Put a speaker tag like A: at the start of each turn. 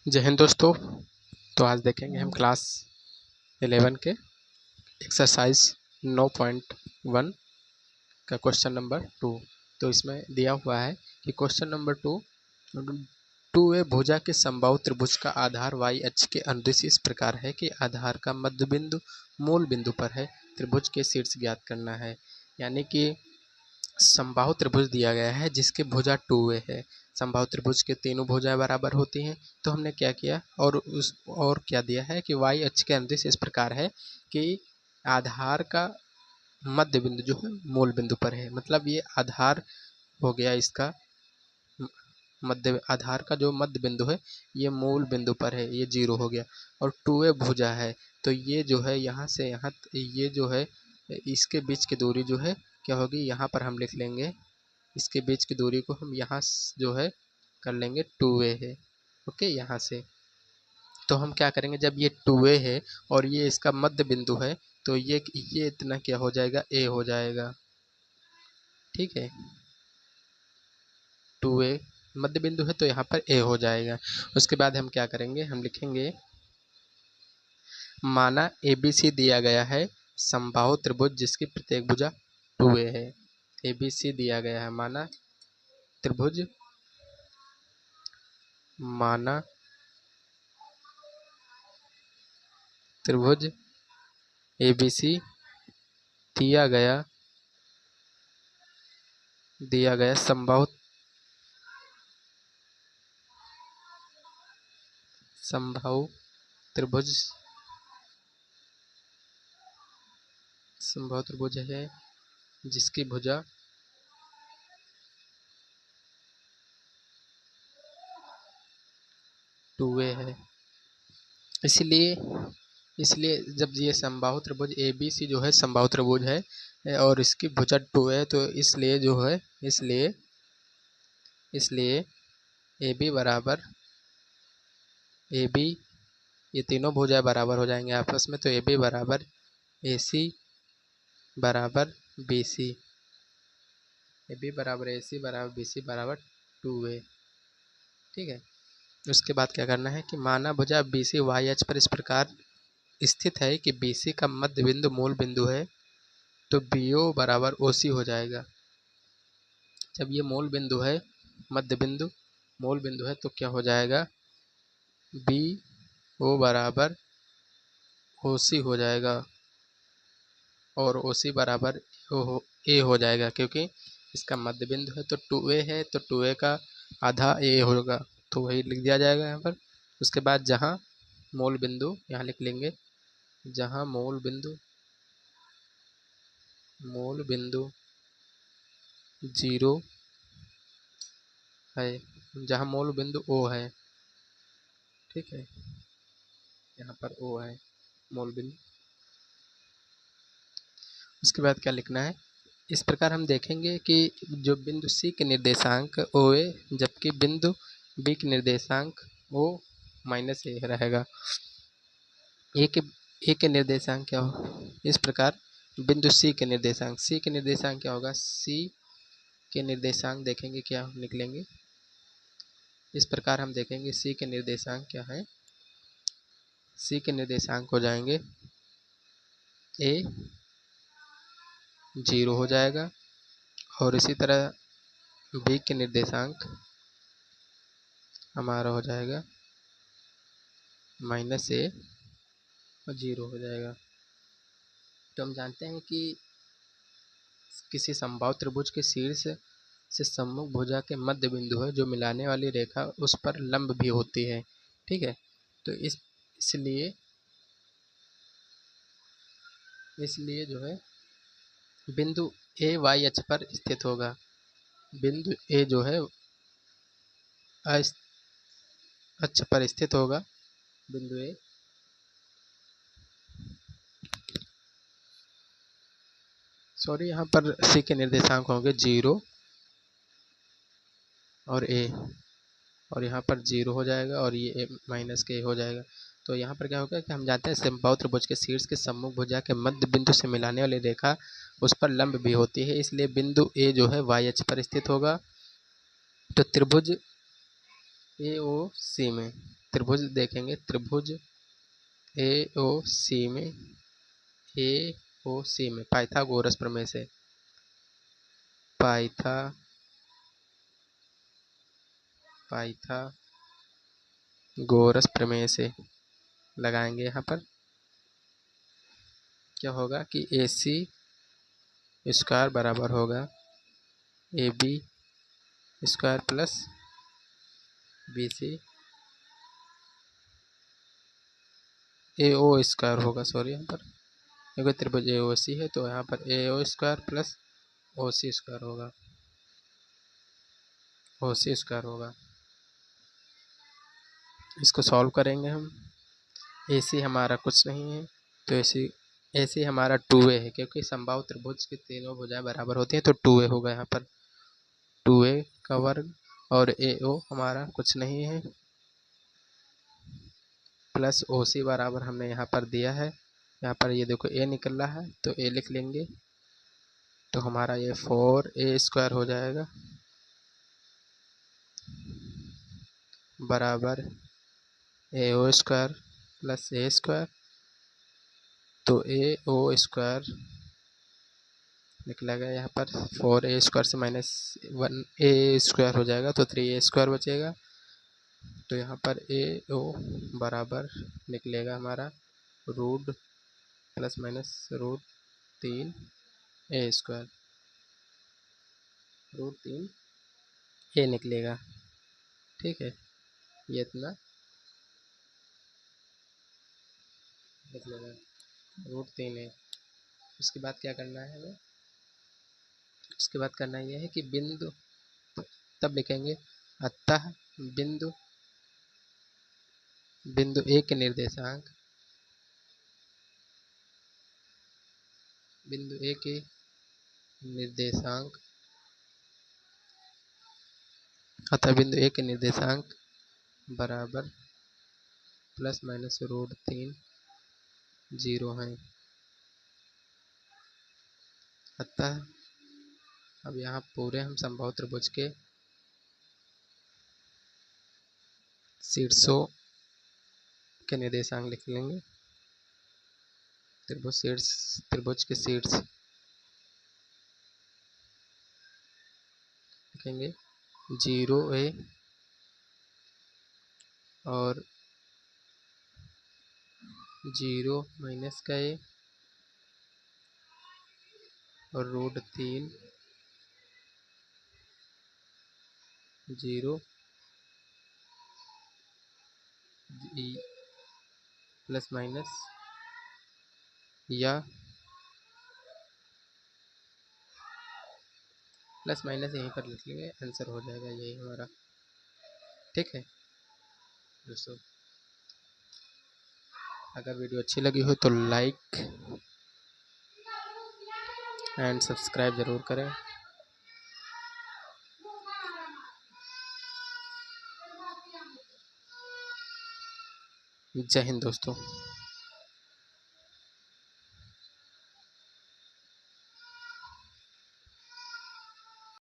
A: जय हिंद दोस्तों। तो आज देखेंगे हम क्लास 11 के एक्सरसाइज 9.1 का क्वेश्चन नंबर 2। तो इसमें दिया हुआ है कि क्वेश्चन नंबर 2 ए भुजा के समबाहु त्रिभुज का आधार y अक्ष के अनुदिश इस प्रकार है कि आधार का मध्य बिंदु मूल बिंदु पर है। त्रिभुज के शीर्ष ज्ञात करना है। यानी कि समबाहु त्रिभुज दिया गया है जिसकी भुजा 2a है। समबाहु त्रिभुज के तीनों भुजाएं बराबर होती हैं। तो हमने क्या किया और क्या दिया है कि y अक्ष के अनुदिश इस प्रकार है कि आधार का मध्य बिंदु जो है मूल बिंदु पर है। मतलब ये आधार हो गया, इसका मध्य आधार का जो मध्य बिंदु है ये मूल बिंदु पर है, ये 0 हो गया। और 2a भुजा है तो ये जो है यहाँ से यहाँ ये जो है इसके बीच की दूरी जो है क्या होगी, यहाँ पर हम लिख लेंगे। इसके बीच की दूरी को हम यहाँ जो है कर लेंगे 2a है। ओके, यहाँ से तो हम क्या करेंगे, जब ये 2a है और ये इसका मध्य बिंदु है तो ये इतना क्या हो जाएगा, a हो जाएगा। ठीक है, 2a मध्य बिंदु है तो यहाँ पर a हो जाएगा। उसके बाद हम क्या करेंगे, हम लिखेंगे माना ABC दिया गया है समबाहु त्रिभुज जिसकी प्रत्येक भुजा 2a है। ABC दिया गया है, माना त्रिभुज ABC दिया गया समबाहु त्रिभुज है जिसकी भुजा 2a है। इसलिए जब ये समबाहु त्रिभुज ABC जो है समबाहु त्रिभुज है और इसकी भुजा 2a है तो इसलिए जो है इसलिए AB ये तीनों भुजाएं बराबर हो जाएंगे आपस में। तो AB बराबर AC बराबर BC, AB बराबर AC बराबर BC बराबर 2a। ठीक है, उसके बाद क्या करना है कि माना भुजा BC y अक्ष पर इस प्रकार स्थित है कि BC का मध्य बिंदु मूल बिंदु है तो BO बराबर OC हो जाएगा। जब ये मूल बिंदु है, मध्य बिंदु मूल बिंदु है तो क्या हो जाएगा, BO बराबर OC हो जाएगा और OC बराबर A हो जाएगा क्योंकि इसका मध्य बिंदु है। तो 2a है तो 2a का आधा A होगा तो वही लिख दिया जाएगा यहाँ पर। उसके बाद जहाँ मूल बिंदु यहाँ लिख लेंगे, जहाँ मूल बिंदु 0 है, जहाँ मूल बिंदु O है। ठीक है, यहाँ पर O है मूल बिंदु। उसके बाद क्या लिखना है, इस प्रकार हम देखेंगे कि जो बिंदु C के निर्देशांक OA जबकि बिंदु B के निर्देशांक O माइनस A रहेगा। A के निर्देशांक क्या हो, इस प्रकार बिंदु C के निर्देशांक क्या होगा, C के निर्देशांक देखेंगे क्या निकलेंगे। इस प्रकार हम देखेंगे C के निर्देशांक क्या है, C के निर्देशांक हो जाएंगे A 0 हो जाएगा और इसी तरह B के निर्देशांक हमारा हो जाएगा -A और 0 हो जाएगा। तो हम जानते हैं कि किसी समबाहु त्रिभुज के शीर्ष से सम्मुख भुजा के मध्य बिंदु है जो मिलाने वाली रेखा उस पर लंब भी होती है। ठीक है, तो इसलिए जो है बिंदु A y अक्ष पर स्थित होगा। बिंदु A जो है अक्ष पर स्थित होगा। बिंदु A यहाँ पर C के निर्देशांक होंगे 0 और A और यहाँ पर 0 हो जाएगा और ये -K हो जाएगा। तो यहाँ पर क्या होगा कि हम जानते हैं समबाहु त्रिभुज के शीर्ष के सम्मुख भुजा के मध्य बिंदु से मिलाने वाली रेखा उस पर लंब भी होती है। इसलिए बिंदु A जो है y अक्ष पर स्थित होगा। तो त्रिभुज AOC में त्रिभुज देखेंगे, त्रिभुज AOC में पाइथागोरस प्रमेय से पाइथागोरस प्रमेय से लगाएंगे। यहाँ पर क्या होगा कि AC स्क्वायर बराबर होगा AB square plus BC AO square होगा। सॉरी, यहाँ पर क्योंकि त्रिभुज AOC है तो यहाँ पर AO square plus OC square होगा, OC स्क्वायर होगा। इसको सॉल्व करेंगे हम। AC हमारा कुछ नहीं है तो AC हमारा 2A है, क्योंकि समबाहु त्रिभुज की तीनों भुजाएं बराबर होती हैं तो 2A होगा यहाँ पर, 2A का वर्ग। और AO हमारा कुछ नहीं है प्लस OC बराबर हमने यहाँ पर दिया है। यहाँ पर ये देखो A निकल रहा है तो A लिख लेंगे, तो हमारा ये 4A स्क्वायर हो जाएगा बराबर AO square plus A square. तो AO स्क्वायर निकलेगा यहाँ पर 4A स्क्वायर से माइनस 1A स्क्वायर हो जाएगा तो 3A स्क्वायर बचेगा। तो यहाँ पर AO बराबर निकलेगा हमारा root plus minus root 3A square, root 3A निकलेगा। ठीक है, ये इतना निकलेगा रूट 3A। उसके बाद क्या करना है हमें, उसके बाद करना यह है कि बिंदु, तब लिखेंगे अतः बिंदु A के निर्देशांक, बिंदु A के निर्देशांक, अतः बिंदु A के निर्देशांक बराबर प्लस माइनस रूट 3 0 है। अतः अब यहाँ पूरे हम समबाहु त्रिभुज के शीर्षों के निर्देशांक लिख लेंगे। त्रिभुज के शीर्ष लिखेंगे 0A और 0 माइनस का A और रूट 3 0 प्लस माइनस या प्लस माइनस यहीं पर लिख लेंगे, आंसर हो जाएगा यही हमारा। ठीक है दोस्तों, अगर वीडियो अच्छी लगी हो तो लाइक एंड सब्सक्राइब ज़रूर करें। जय हिंद दोस्तों।